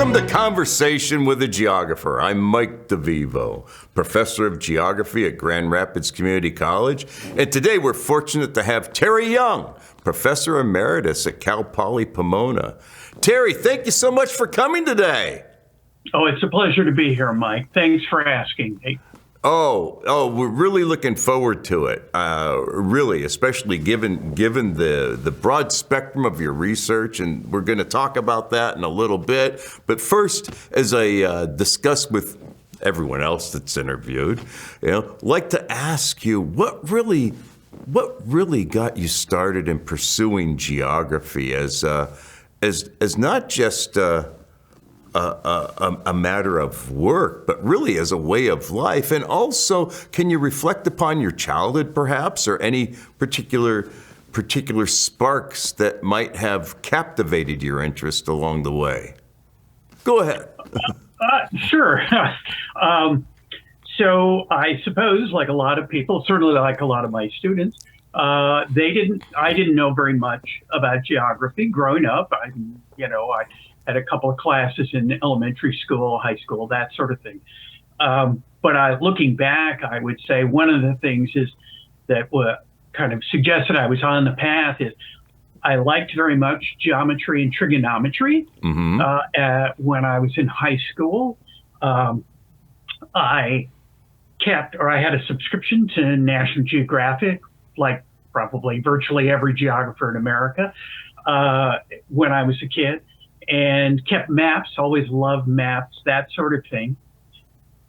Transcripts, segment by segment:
Welcome to Conversation with a Geographer. I'm Mike DeVivo, professor of geography at Grand Rapids Community College. And today we're fortunate to have Terry Young, professor emeritus at Cal Poly Pomona. Terry, thank you so much for coming today. Oh, it's a pleasure to be here, Mike. Thanks for asking me. Oh, we're really looking forward to it. Really, especially given the broad spectrum of your research, and we're going to talk about that in a little bit. But first, as I discuss with everyone else that's interviewed, I'd like to ask you what really got you started in pursuing geography as not just a matter of work, but really as a way of life. And also, can you reflect upon your childhood, perhaps, or any particular sparks that might have captivated your interest along the way? Go ahead. Sure. So I suppose, like a lot of people, certainly like a lot of my students, I didn't know very much about geography growing up. I had a couple of classes in elementary school, high school, that sort of thing. But looking back, I would say one of the things is that kind of suggested I was on the path is I liked very much geometry and trigonometry. When I was in high school. I had a subscription to National Geographic, like probably virtually every geographer in America, when I was a kid. And kept maps, always loved maps, that sort of thing.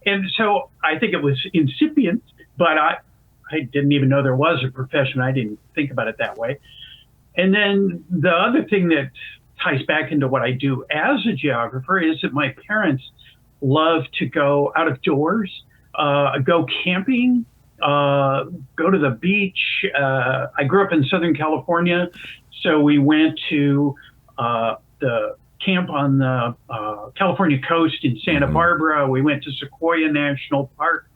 And so I think it was incipient, but I didn't even know there was a profession. I didn't think about it that way. And then the other thing that ties back into what I do as a geographer is that my parents love to go out of doors, go camping, go to the beach. I grew up in Southern California, so we went to the camp on the California coast in Santa Barbara. We went to Sequoia National Park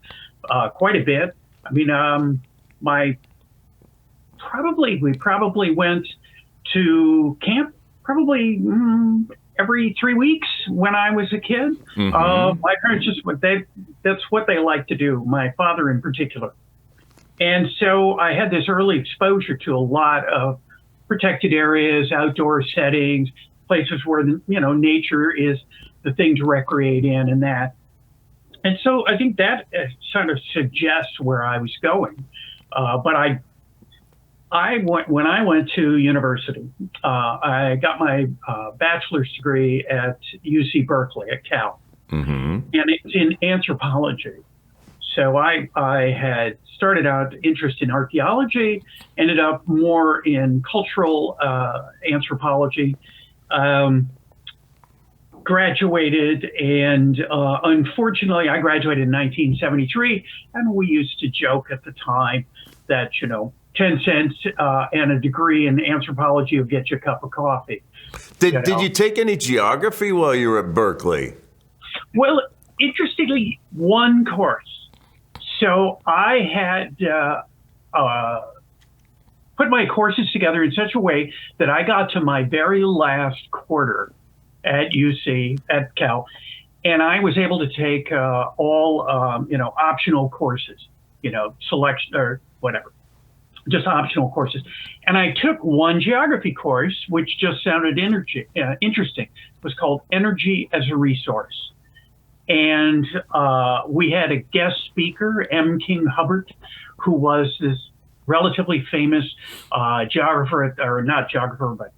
quite a bit. I mean, we probably went to camp probably every 3 weeks when I was a kid. My parents that's what they like to do, my father in particular. And so I had this early exposure to a lot of protected areas, outdoor settings, places where nature is the thing to recreate in, and that. And so I think that sort of suggests where I was going. But when I went to university, I got my bachelor's degree at UC Berkeley at Cal, and it's in anthropology. So I had started out interest in archaeology, ended up more in cultural anthropology. Graduated, and unfortunately, I graduated in 1973, and we used to joke at the time that 10 cents and a degree in anthropology will get you a cup of coffee. Did you take any geography while you were at Berkeley? Well, interestingly, one course. So I had put my courses together in such a way that I got to my very last quarter at UC, at Cal, and I was able to take all, optional courses, selection or whatever, just optional courses. And I took one geography course, which just sounded interesting. It was called Energy as a Resource. And we had a guest speaker, M. King Hubbert, who was this relatively famous geographer, or not geographer, but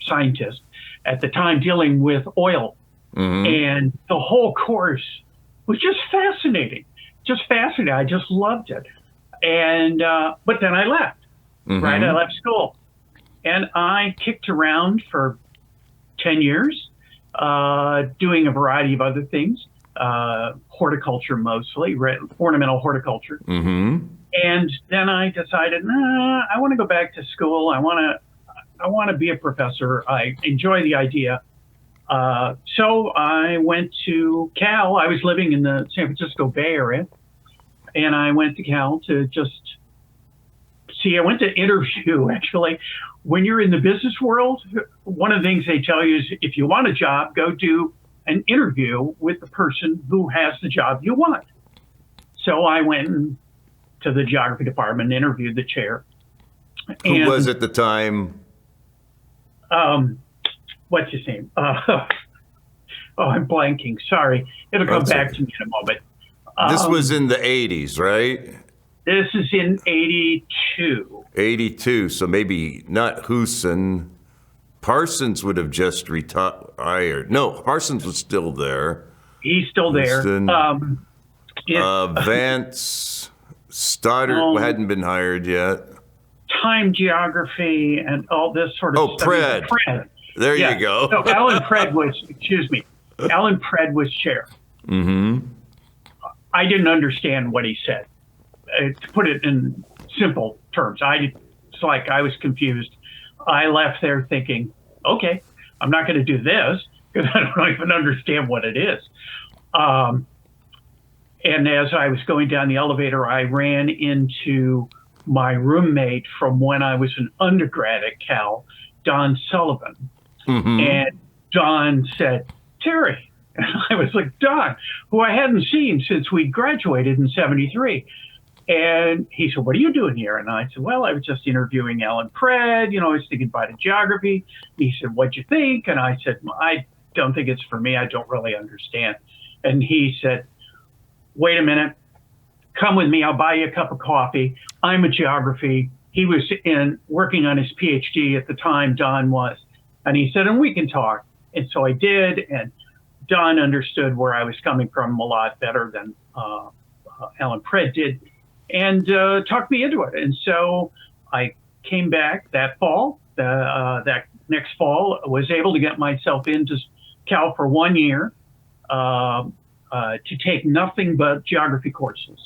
scientist at the time dealing with oil. And the whole course was just fascinating. I just loved it. And but then I left, right? I left school. And I kicked around for 10 years, doing a variety of other things, horticulture mostly, ornamental horticulture. And then I decided, I want to go back to school. I want to be a professor. I enjoy the idea. So I went to Cal. I was living in the San Francisco Bay Area, and I went to Cal to just See, I went to interview actually. When you're in the business world, one of the things they tell you is if you want a job, go do an interview with the person who has the job you want. So I went to the geography department and interviewed the chair. Who was at the time? What's his name? I'm blanking. Sorry. It'll come back to me in a moment. This was in the 80s, right? This is in 82. 82, so maybe not Huson. Parsons would have just retired. No, Parsons was still there. He's still there. Houston, Vance, Stoddard hadn't been hired yet. Time geography and all this sort of stuff. Pred. There you go. So Alan Pred was chair. Mm-hmm. I didn't understand what he said. To put it in simple terms, it's like I was confused. I left there thinking, okay, I'm not going to do this because I don't even understand what it is. And as I was going down the elevator, I ran into my roommate from when I was an undergrad at Cal, Don Sullivan. Mm-hmm. And Don said, Terry. And I was like, Don, who I hadn't seen since we graduated in 73. And he said, what are you doing here? And I said, well, I was just interviewing Alan Pred. I was thinking about geography. He said, what'd you think? And I said, I don't think it's for me. I don't really understand. And he said, wait a minute. Come with me. I'll buy you a cup of coffee. I'm a geography. He was working on his PhD at the time, Don was. And he said, and we can talk. And so I did. And Don understood where I was coming from a lot better than Alan Pred did, and talked me into it. And so I came back that fall. That next fall, was able to get myself into Cal for 1 year to take nothing but geography courses.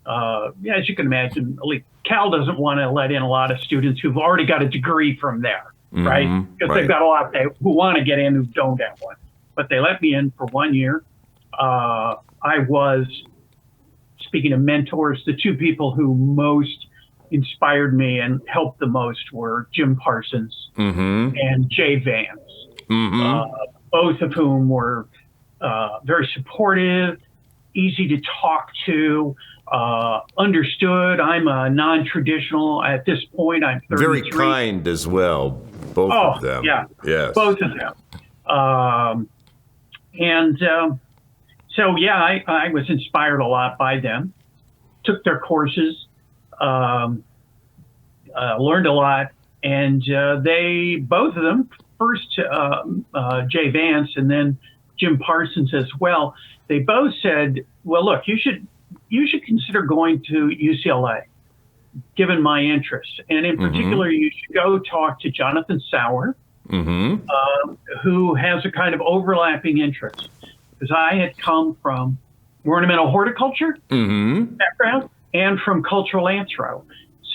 As you can imagine, Cal doesn't want to let in a lot of students who've already got a degree from there, right? Because they've got a lot who want to get in who don't have one. But they let me in for 1 year. I was, speaking of mentors, the two people who most inspired me and helped the most were Jim Parsons and Jay Vance, both of whom were very supportive, easy to talk to, understood. I'm a non-traditional at this point. I'm 33. Very kind as well, both of them. Yeah, yes. Both of them. I was inspired a lot by them, took their courses, learned a lot, and both of them, first Jay Vance and then Jim Parsons as well, they both said, well, look, you should consider going to UCLA, given my interests. And in particular, you should go talk to Jonathan Sauer, who has a kind of overlapping interest. Because I had come from ornamental horticulture background and from cultural anthro.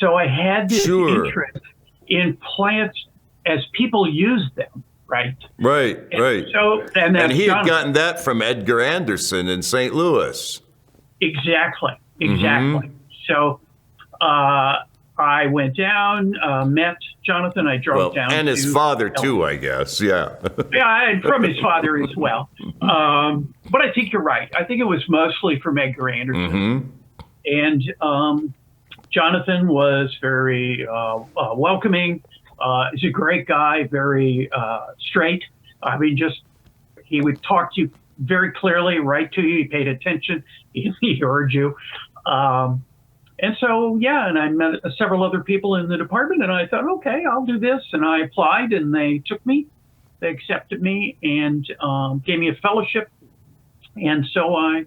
So I had this interest in plants as people use them, right? Right. So, and he had gotten that from Edgar Anderson in St. Louis. Exactly. So I went down, met Jonathan. I drove down. And his father, too, I guess. Yeah. Yeah, from his father as well. But I think you're right. I think it was mostly from Edgar Anderson. And Jonathan was very welcoming. He's a great guy, very straight. I mean, he would talk to you very clearly, right to you. He paid attention. He heard you. And so, and I met several other people in the department, and I thought, okay, I'll do this. And I applied, and they took me. They accepted me and gave me a fellowship. And so I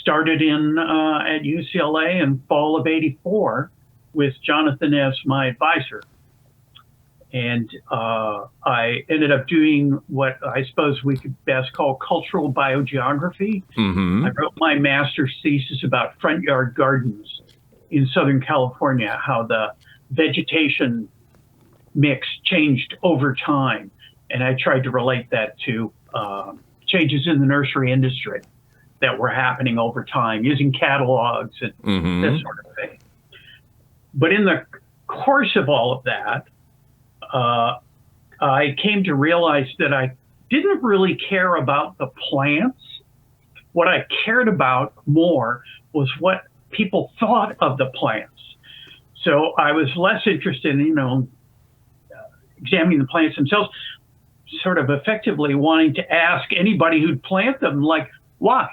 started at UCLA in fall of '84 with Jonathan as my advisor. And I ended up doing what I suppose we could best call cultural biogeography. I wrote my master's thesis about front yard gardens in Southern California, how the vegetation mix changed over time. And I tried to relate that to changes in the nursery industry that were happening over time, using catalogs and that sort of thing. But in the course of all of that, I came to realize that I didn't really care about the plants. What I cared about more was what people thought of the plants. So I was less interested in, examining the plants themselves, sort of effectively wanting to ask anybody who'd plant them, like, why?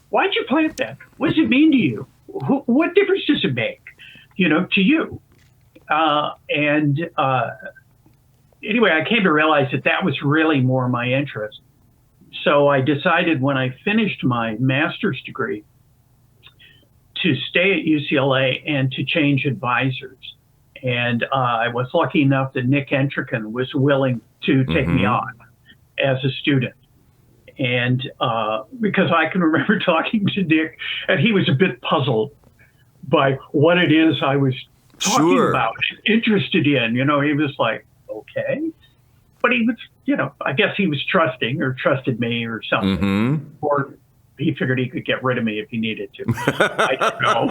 Why'd you plant that? What does it mean to you? What difference does it make, to you? Anyway, I came to realize that was really more my interest. So I decided when I finished my master's degree to stay at UCLA and to change advisors. And I was lucky enough that Nick Entrican was willing to take me on as a student. And because I can remember talking to Nick, and he was a bit puzzled by what it is I was talking about, interested in. He was like, okay. But he was, I guess he was trusting or trusted me or something. Or he figured he could get rid of me if he needed to. I don't know.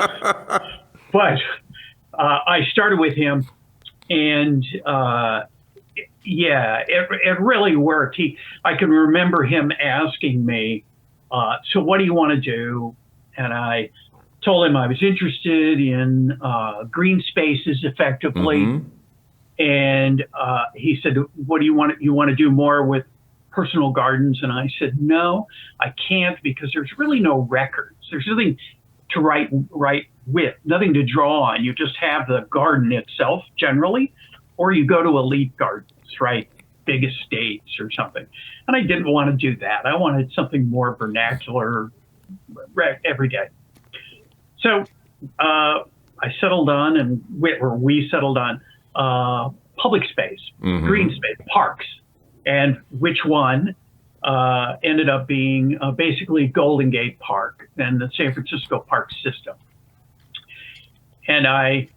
But I started with him, and it really worked. I can remember him asking me, so what do you want to do? And I told him I was interested in green spaces effectively. And he said, what do you want? You want to do more with personal gardens? And I said, no, I can't, because there's really no records. There's nothing to write with, nothing to draw on. You just have the garden itself generally, or you go to elite gardens, right? Big estates or something. And I didn't want to do that. I wanted something more vernacular, every day. So I settled on, we settled on public space, green space, parks, and which one ended up being basically Golden Gate Park and the San Francisco Park system. And I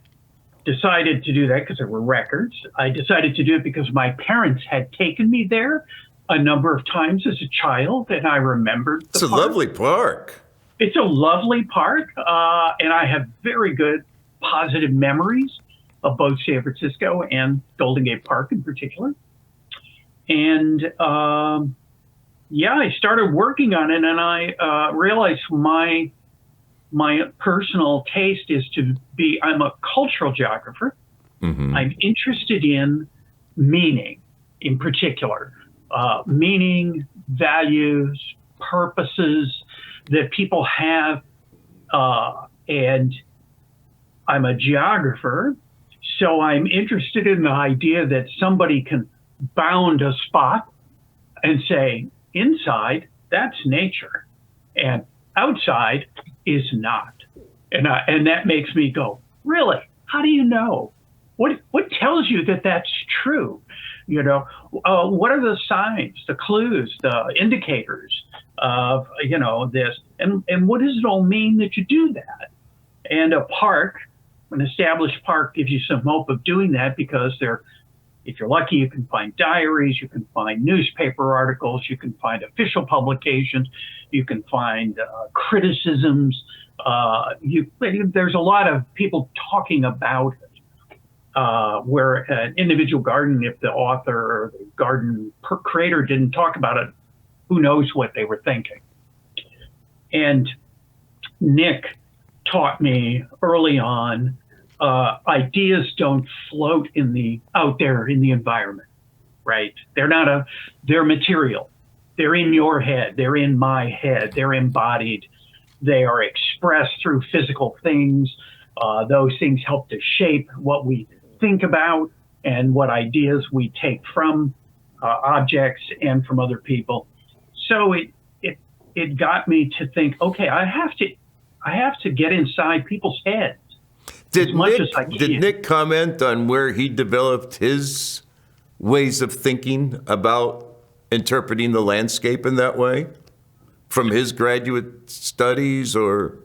decided to do that because there were records. I decided to do it because my parents had taken me there a number of times as a child, and I remembered the park. It's a lovely park. It's a lovely park, and I have very good positive memories of both San Francisco and Golden Gate Park in particular. And I started working on it, and I realized my personal taste is I'm a cultural geographer. I'm interested in meaning in particular, meaning, values, purposes that people have. And I'm a geographer, so I'm interested in the idea that somebody can bound a spot and say, inside, that's nature, and outside is not. And that makes me go, really? How do you know? What tells you that that's true? What are the signs, the clues, the indicators of, this? And what does it all mean that you do that? And a park, an established park, gives you some hope of doing that, because if you're lucky, you can find diaries, you can find newspaper articles, you can find official publications, you can find criticisms. There's a lot of people talking about it, where an individual garden, if the author or the garden creator didn't talk about it, who knows what they were thinking. And Nick taught me early on, ideas don't float out there in the environment, right? They're material. They're in your head. They're in my head. They're embodied. They are expressed through physical things. Those things help to shape what we think about and what ideas we take from objects and from other people. So it got me to think, okay, I have to get inside people's heads. Did Nick comment on where he developed his ways of thinking about interpreting the landscape in that way from his graduate studies or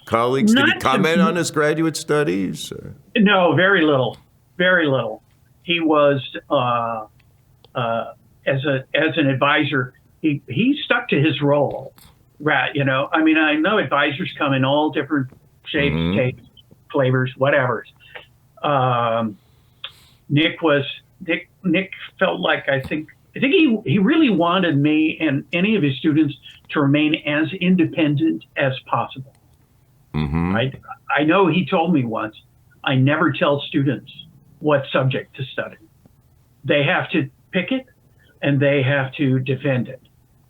colleagues? Did he comment on his graduate studies? Or? No, very little. Very little. He was, as an advisor, he stuck to his role. Right. I know advisors come in all different shapes, tastes, flavors, whatever. Nick felt like he really wanted me and any of his students to remain as independent as possible. Right? I know he told me once, I never tell students what subject to study. They have to pick it and they have to defend it.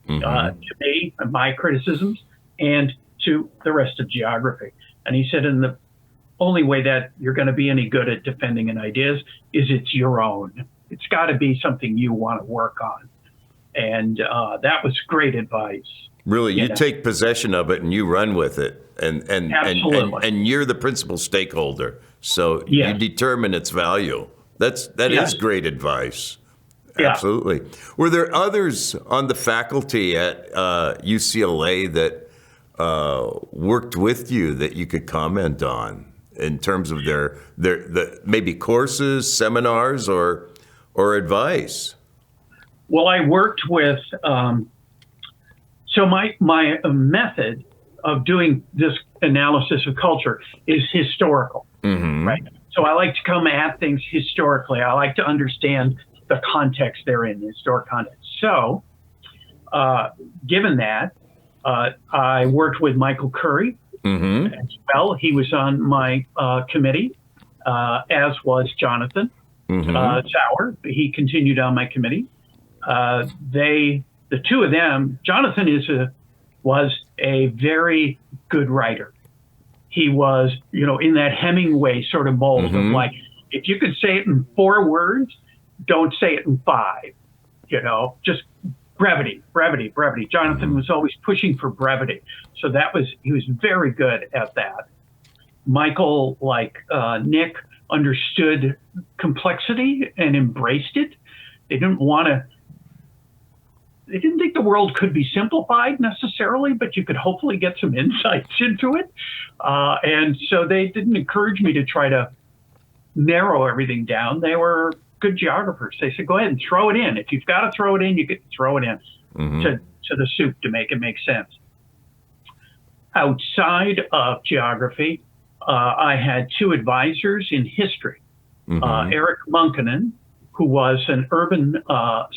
To me, my criticisms, and to the rest of geography. And he said, and the only way that you're going to be any good at defending an idea is it's your own. It's got to be something you want to work on. And that was great advice. Really, you take possession of it and you run with it, and you're the principal stakeholder. So you determine its value. That is great advice. Yeah. Absolutely. Were there others on the faculty at UCLA that worked with you that you could comment on in terms of their maybe courses, seminars, or advice? Well, I worked with. So my method of doing this analysis of culture is historical, right? So I like to come at things historically. I like to understand the context they're in, the historic context. So, given that, I worked with Michael Curry as well. He was on my committee, as was Jonathan Sauer. He continued on my committee. The two of them, Jonathan was a very good writer. He was, in that Hemingway sort of mold of like, if you could say it in 4 words, don't say it in 5, just brevity. Jonathan was always pushing for brevity. So he was very good at that. Michael, like Nick, understood complexity and embraced it. They didn't think the world could be simplified necessarily, but you could hopefully get some insights into it. And so they didn't encourage me to try to narrow everything down. They were good geographers. They said, go ahead and throw it in. If you've got to throw it in, you get to throw it in to the soup to make it make sense. Outside of geography, I had 2 advisors in history. Eric Munkinen, who was an urban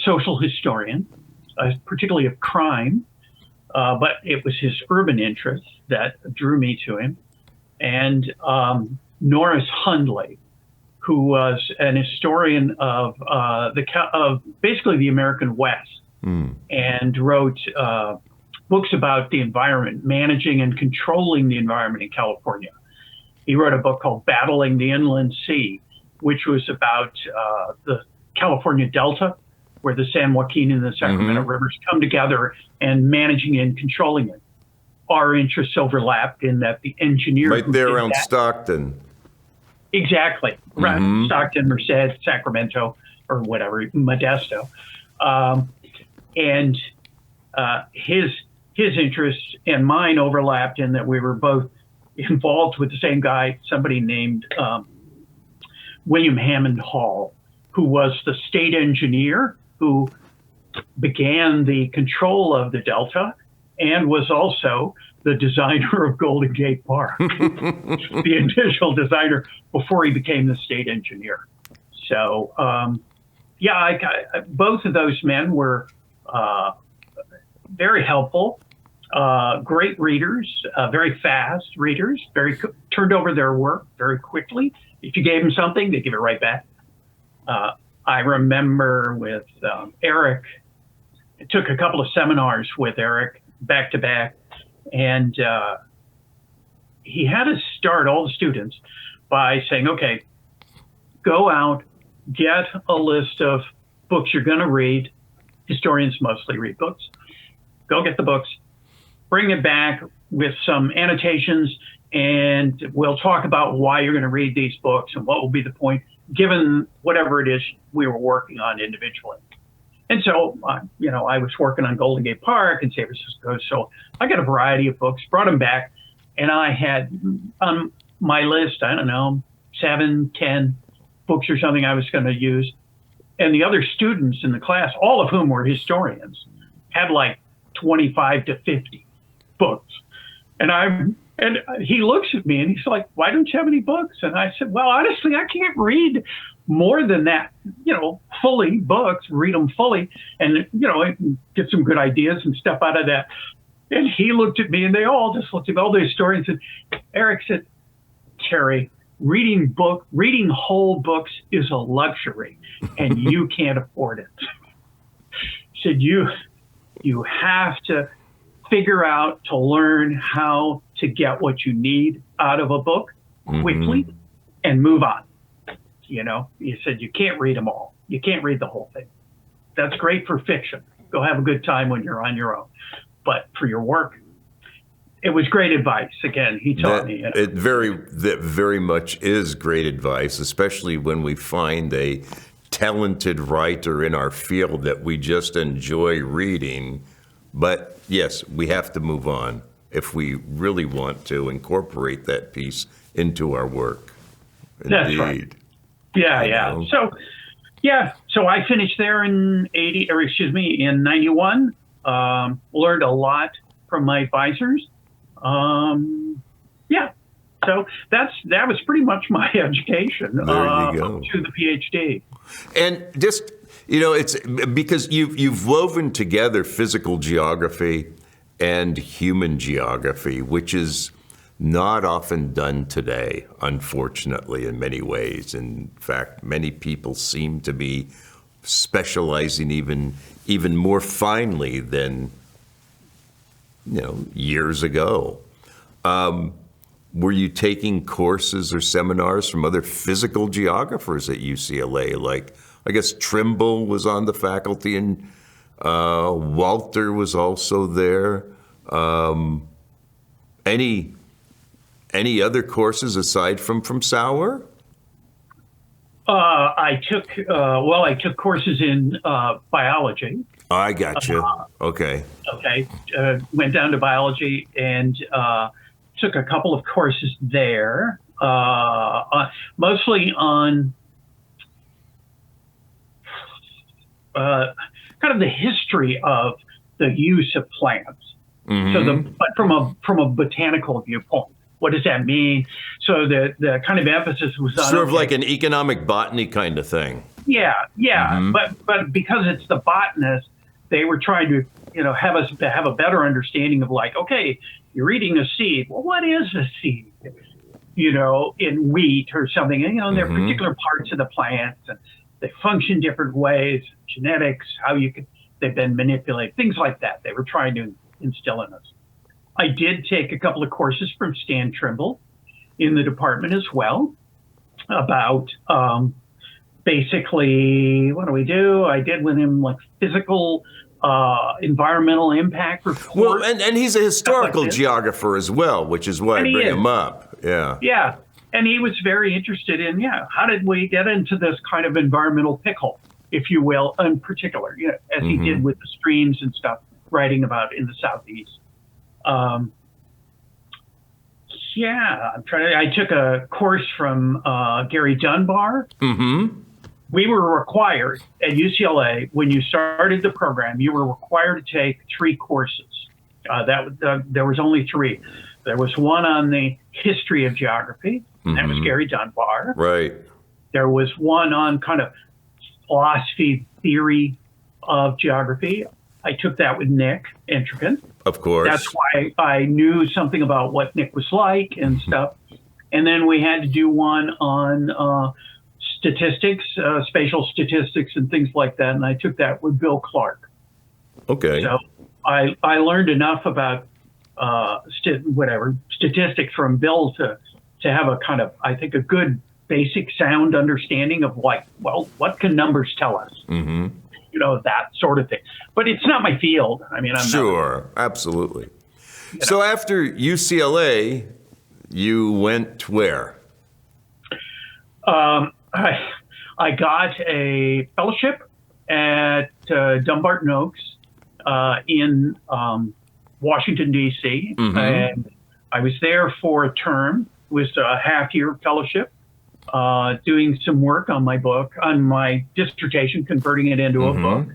social historian, particularly of crime, but it was his urban interests that drew me to him. And Norris Hundley, who was an historian of basically the American West, and wrote books about the environment, managing and controlling the environment in California. He wrote a book called Battling the Inland Sea, which was about the California Delta, where the San Joaquin and the Sacramento rivers come together, and managing and controlling it. Our interests overlapped in that the engineer right there around Stockton. Exactly. Right. Stockton, Merced, Sacramento, or whatever, Modesto. And his interests and mine overlapped in that we were both involved with the same guy, somebody named William Hammond Hall, who was the state engineer who began the control of the Delta and was also the designer of Golden Gate Park, the initial designer before he became the state engineer. So, both of those men were very helpful, great readers, very fast readers, turned over their work very quickly. If you gave them something, they give it right back. I remember with Eric, I took a couple of seminars with Eric back to back, and he had us start all the students by saying, okay, go out, get a list of books you're going to read. Historians mostly read books. Go get the books, bring it back with some annotations, and we'll talk about why you're going to read these books and what will be the point, given whatever it is we were working on individually. And so, I was working on Golden Gate Park in San Francisco, so I got a variety of books, brought them back, and I had on my list, 7, 10 books or something I was going to use. And the other students in the class, all of whom were historians, had like 25 to 50 books. And I And he looks at me and he's like, "Why don't you have any books?" And I said, "Well, honestly, I can't read more than that, fully books, read them fully, and, I can get some good ideas and stuff out of that." And he looked at me and they all just looked at me, all the historians, and Eric said, "Terry, reading whole books is a luxury and you can't afford it." He said, you have to figure out to learn how to get what you need out of a book quickly and move on. He said, you can't read them all. You can't read the whole thing. That's great for fiction. Go have a good time when you're on your own. But for your work, it was great advice. Again, he taught me. That very much is great advice, especially when we find a talented writer in our field that we just enjoy reading. But yes, we have to move on if we really want to incorporate that piece into our work. Indeed. That's right. Yeah. So I finished there in 91. Learned a lot from my advisors. So that was pretty much my education There you go. to the PhD. And just, it's because you've woven together physical geography and human geography, which is not often done today, unfortunately, in many ways. In fact, many people seem to be specializing even more finely than, years ago. Were you taking courses or seminars from other physical geographers at UCLA? Like, I guess Trimble was on the faculty, and Walter was also there. Any other courses aside from Sauer? I took courses in biology. I got you. Okay. Okay. Went down to biology and took a couple of courses there, mostly on kind of the history of the use of plants. But from a botanical viewpoint. What does that mean? So the kind of emphasis was on sort of like an economic botany kind of thing. Yeah. But because it's the botanist, they were trying to have us have a better understanding of, like, okay, you're eating a seed. Well, what is a seed? In wheat or something. And there are particular parts of the plants, and they function different ways. Genetics, they've been manipulated, things like that. They were trying to instill in us. I did take a couple of courses from Stan Trimble in the department as well about basically, what do we do? I did with him like physical environmental impact report. Well, and he's a historical geographer as well, which is why I bring him up. Yeah. Yeah. And he was very interested in, how did we get into this kind of environmental pickle, if you will, in particular, as he did with the streams and stuff, writing about in the Southeast. I took a course from Gary Dunbar. We were required at UCLA, when you started the program, you were required to take 3 courses. There was only 3. There was one on the history of geography. That was Gary Dunbar. Right. There was one on kind of philosophy, theory of geography. I took that with Nick Entropin. Of course. That's why I knew something about what Nick was like and stuff. And then we had to do one on statistics, spatial statistics and things like that. And I took that with Bill Clark. Okay. So I learned enough about statistics from Bill to have a kind of, I think, a good basic sound understanding of, like, well, what can numbers tell us? That sort of thing. But it's not my field. I mean, Absolutely. So after UCLA, you went where? I got a fellowship at Dumbarton Oaks in Washington, D.C. And I was there for a term. It was a half-year fellowship, doing some work on my dissertation, converting it into a book.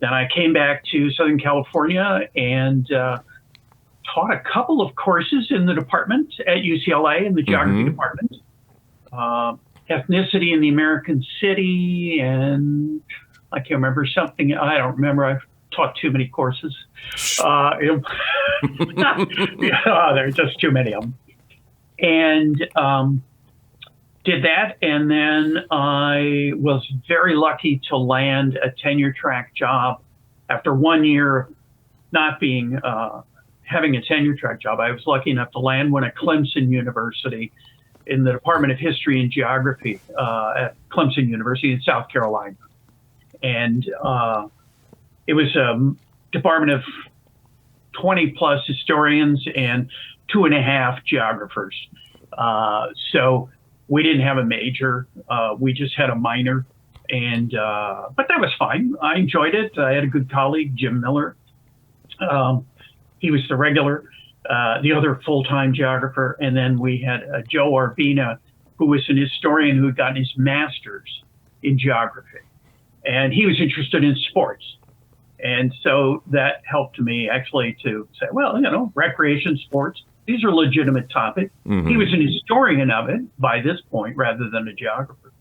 Then I came back to Southern California and taught a couple of courses in the department at UCLA in the geography department. Ethnicity in the American city, and I can't remember something. I don't remember. I've taught too many courses. Yeah, there's just too many of them. And did that, and then I was very lucky to land a tenure track job after 1 year not being having a tenure track job. I was lucky enough to land one at Clemson University in the Department of History and Geography at Clemson University in South Carolina. And it was a department of 20 plus historians and 2.5 geographers. So we didn't have a major. We just had a minor. And but that was fine. I enjoyed it. I had a good colleague, Jim Miller. He was the regular. The other full-time geographer, and then we had Joe Arbina, who was an historian who had gotten his master's in geography, and he was interested in sports, and so that helped me actually to say, well, recreation sports, these are legitimate topics. He was an historian of it by this point rather than a geographer,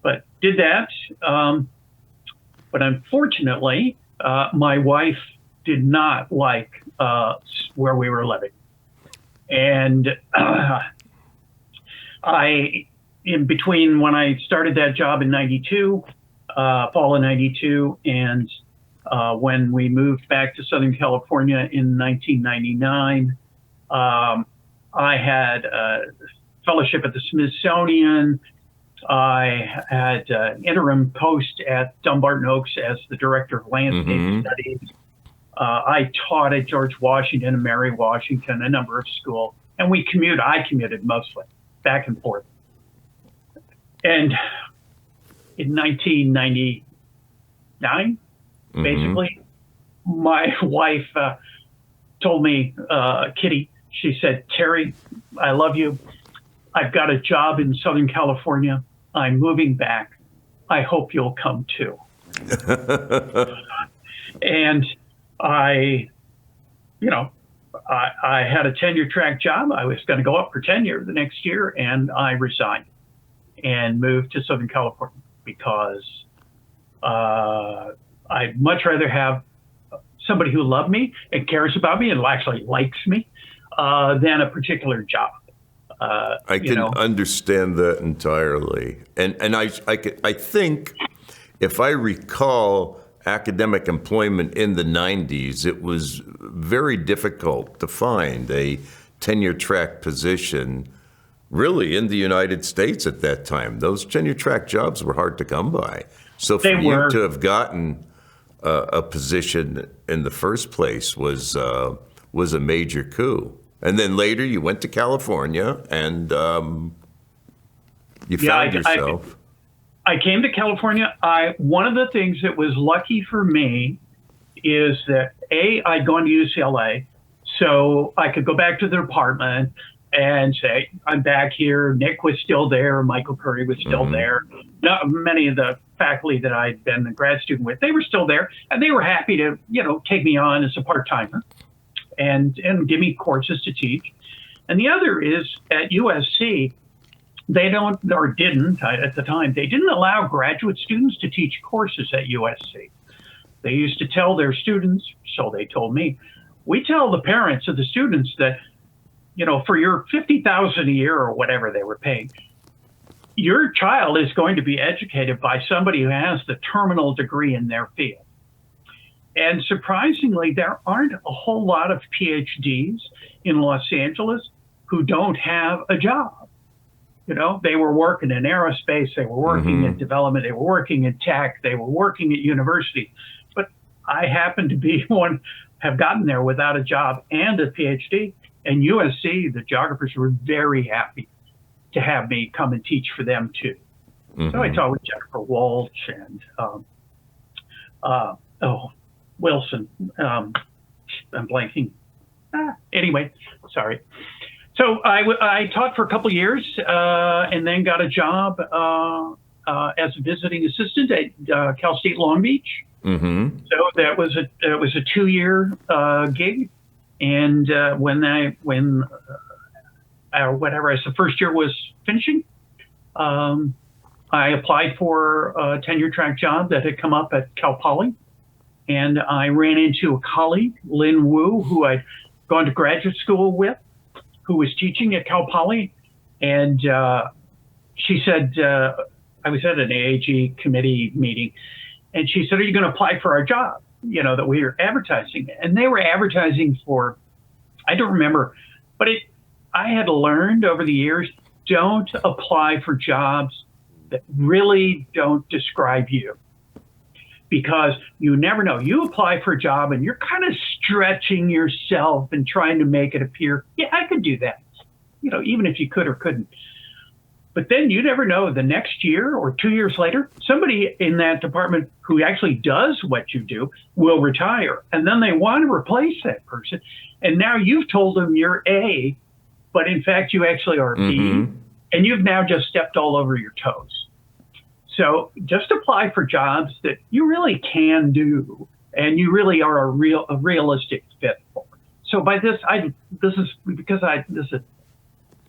but did that. But unfortunately, my wife did not like where we were living. And in between when I started that job in 92, fall of 92, and when we moved back to Southern California in 1999, I had a fellowship at the Smithsonian. I had an interim post at Dumbarton Oaks as the director of landscape studies. I taught at George Washington and Mary Washington, a number of schools, and I commuted mostly back and forth. And in 1999, basically, my wife told me, Kitty, she said, Terry, I love you. I've got a job in Southern California. I'm moving back. I hope you'll come too. And I had a tenure track job. I was going to go up for tenure the next year, and I resigned and moved to Southern California because I'd much rather have somebody who loved me and cares about me and actually likes me than a particular job. I can understand that entirely, and I think, if I recall, academic employment in the 90s, it was very difficult to find a tenure track position really in the United States at that time. Those tenure track jobs were hard to come by. So for you to have gotten a position in the first place was a major coup. And then later you went to California and you found yourself. I came to California. One of the things that was lucky for me is that I'd gone to UCLA, so I could go back to the department and say, I'm back here. Nick was still there. Michael Curry was still there. Many of the faculty that I'd been a grad student with, they were still there, and they were happy to, take me on as a part-timer and give me courses to teach. And the other is at USC, they don't, or didn't at the time, they didn't allow graduate students to teach courses at USC. They used to tell their students, so they told me, we tell the parents of the students that, for your $50,000 a year or whatever they were paying, your child is going to be educated by somebody who has the terminal degree in their field. And surprisingly, there aren't a whole lot of PhDs in Los Angeles who don't have a job. They were working in aerospace, they were working in development, they were working in tech, they were working at university. But I happened to be have gotten there without a job and a PhD. And USC, the geographers were very happy to have me come and teach for them too. So I taught with Jennifer Walsh and Wilson. I'm blanking. Anyway, sorry. So I taught for a couple of years and then got a job as a visiting assistant at Cal State Long Beach. So that was a 2-year gig, And whatever, as the first year was finishing, I applied for a tenure track job that had come up at Cal Poly. And I ran into a colleague, Lynn Wu, who I'd gone to graduate school with, who was teaching at Cal Poly. And she said, I was at an AAG committee meeting, and she said, "Are you going to apply for our job, that we were advertising?" And they were advertising for, I don't remember, but I had learned over the years, don't apply for jobs that really don't describe you, because you never know. You apply for a job and you're kind of stretching yourself and trying to make it appear, yeah, I could do that, even if you could or couldn't. But then you never know, the next year or 2 years later, somebody in that department who actually does what you do will retire. And then they want to replace that person. And now you've told them you're A, but in fact, you actually are B. And you've now just stepped all over your toes. So just apply for jobs that you really can do and you really are a realistic fit for. So by this,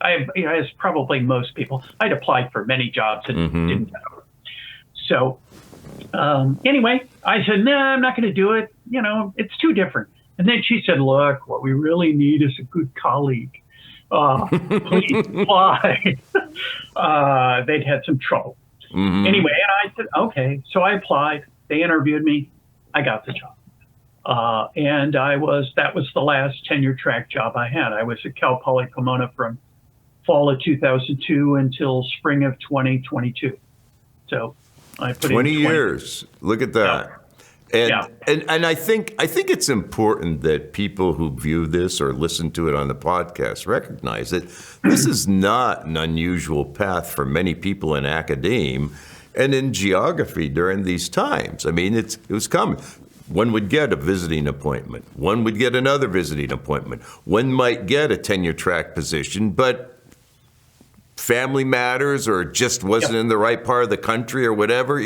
as probably most people, I'd applied for many jobs and didn't know. So anyway, I said, no, I'm not going to do it. It's too different. And then she said, look, what we really need is a good colleague. Please apply. They'd had some trouble. Anyway, and I said, okay. So I applied. They interviewed me. I got the job. And that was the last tenure track job I had. I was at Cal Poly Pomona from fall of 2002 until spring of 2022. So I put 20 in 20 years. Look at that. And I think it's important that people who view this or listen to it on the podcast recognize that this is not an unusual path for many people in academia and in geography during these times. I mean, it was common. One would get a visiting appointment. One would get another visiting appointment. One might get a tenure track position, but family matters or just wasn't in the right part of the country or whatever,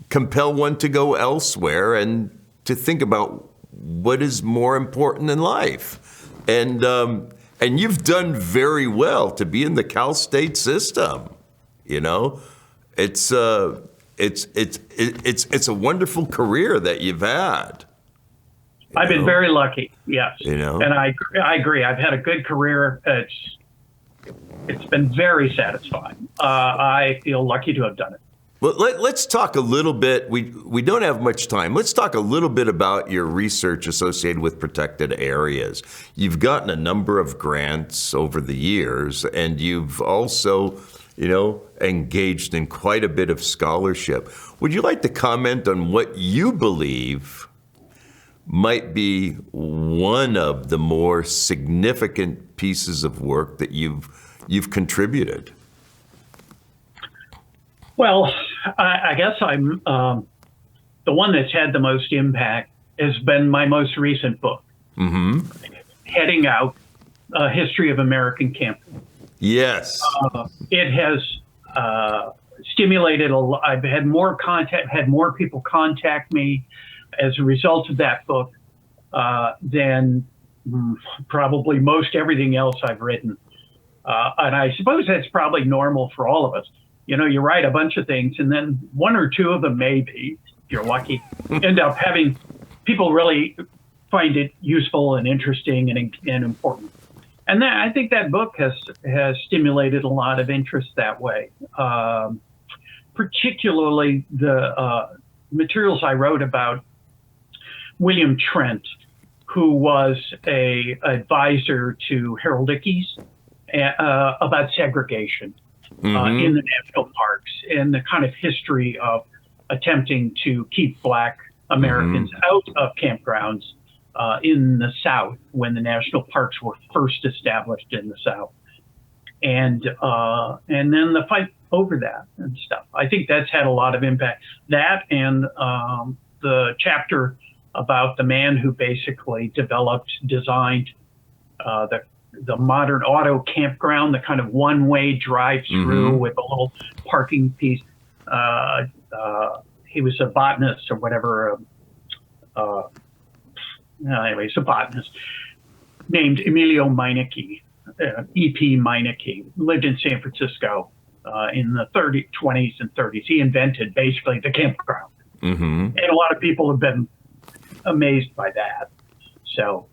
compel one to go elsewhere and to think about what is more important in life. And you've done very well to be in the Cal State system. It's a wonderful career that you've had. I've been very lucky. Yes. And I agree. I've had a good career. It's been very satisfying. I feel lucky to have done it. Well, let's talk a little bit. We don't have much time. Let's talk a little bit about your research associated with protected areas. You've gotten a number of grants over the years, and you've also, engaged in quite a bit of scholarship. Would you like to comment on what you believe might be one of the more significant pieces of work that you've contributed? Well, I guess I'm the one that's had the most impact has been my most recent book, Heading Out: A History of American Camping. Yes, it has stimulated a lot. I've had more people contact me as a result of that book than probably most everything else I've written, and I suppose that's probably normal for all of us. You write a bunch of things, and then one or two of them, maybe, if you're lucky, end up having people really find it useful and interesting and important. And I think that book has stimulated a lot of interest that way, particularly the materials I wrote about William Trent, who was a advisor to Harold Ickes about segregation. In the national parks and the kind of history of attempting to keep Black Americans out of campgrounds in the South when the national parks were first established in the South. And then the fight over that and stuff. I think that's had a lot of impact. That and the chapter about the man who basically designed the modern auto campground, the kind of one-way drive-through with a little parking piece. He was a botanist or whatever. Anyway, he's a botanist. named Emilio Meineke, E.P. Meineke, lived in San Francisco in the 20s and 30s. He invented basically the campground. And a lot of people have been amazed by that. So,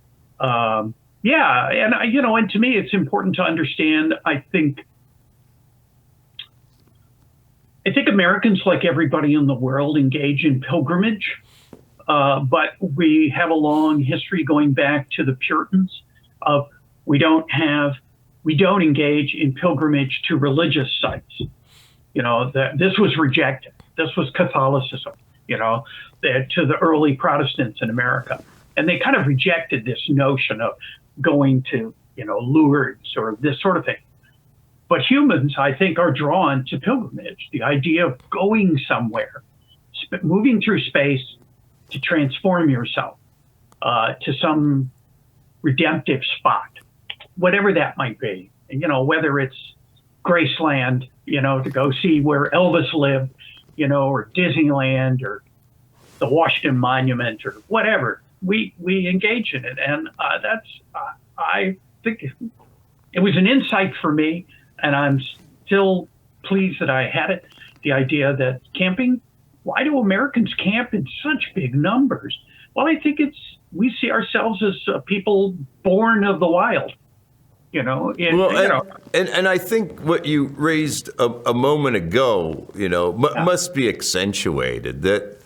yeah, and and to me, it's important to understand. I think Americans, like everybody in the world, engage in pilgrimage, but we have a long history going back to the Puritans of we don't engage in pilgrimage to religious sites. This was rejected. This was Catholicism. To the early Protestants in America. And they kind of rejected this notion of going to, Lourdes or this sort of thing. But humans, I think, are drawn to pilgrimage, the idea of going somewhere, moving through space to transform yourself to some redemptive spot, whatever that might be. And, whether it's Graceland, to go see where Elvis lived, or Disneyland or the Washington Monument or whatever, we engage in it. And I think it was an insight for me, and I'm still pleased that I had it. The idea that camping, why do Americans camp in such big numbers? Well, I think we see ourselves as people born of the wild. And I think what you raised a moment ago, must be accentuated that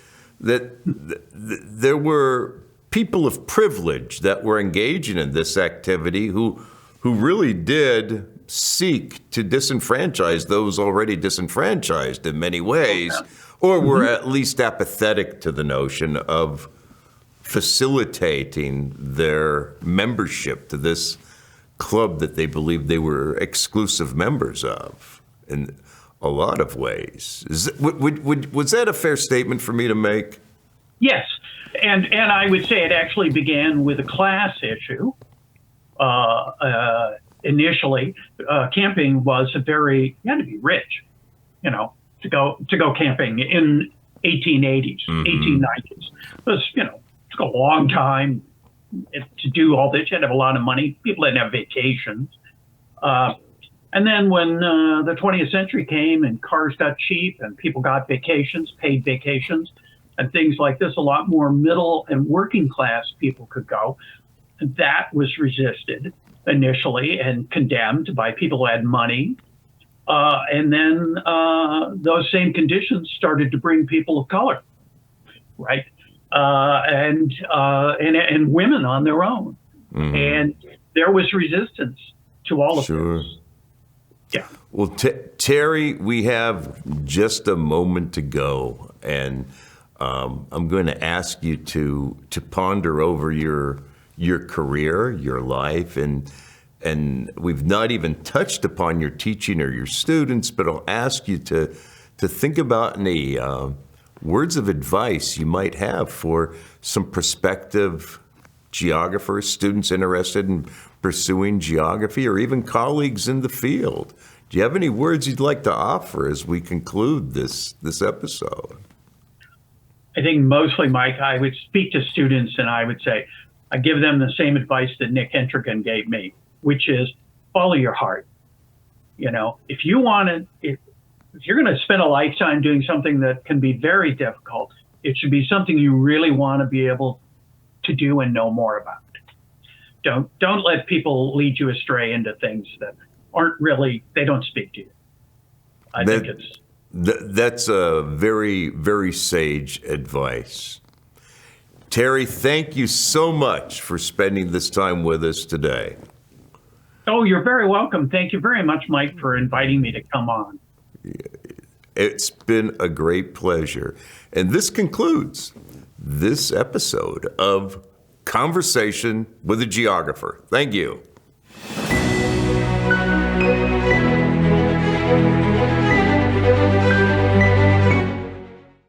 there were people of privilege that were engaging in this activity who really did seek to disenfranchise those already disenfranchised in many ways, or were at least apathetic to the notion of facilitating their membership to this club that they believed they were exclusive members of in a lot of ways. Was that a fair statement for me to make? Yes. And I would say it actually began with a class issue. Initially, camping was you had to be rich, to go camping in 1880s, 1890s. It was, took a long time to do all this. You had to have a lot of money. People didn't have vacations. And then when the 20th century came and cars got cheap and people got vacations, paid vacations, and things like this, a lot more middle and working class people could go. That was resisted initially and condemned by people who had money. And then those same conditions started to bring people of color, right? And women on their own. And there was resistance to all of this. Yeah. Well, Terry, we have just a moment to go, and I'm going to ask you to ponder over your career, your life, and we've not even touched upon your teaching or your students, but I'll ask you to think about any words of advice you might have for some prospective geographers, students interested in pursuing geography, or even colleagues in the field. Do you have any words you'd like to offer as we conclude this episode? I think mostly, Mike, I would speak to students and I would say, I give them the same advice that Nick Entrigan gave me, which is follow your heart. If you want to, if you're going to spend a lifetime doing something that can be very difficult, it should be something you really want to be able to do and know more about. Don't let people lead you astray into things that they don't speak to you. I think that's a very, very sage advice. Terry, thank you so much for spending this time with us today. Oh, you're very welcome. Thank you very much, Mike, for inviting me to come on. It's been a great pleasure. And this concludes this episode of Conversation with a Geographer. Thank you.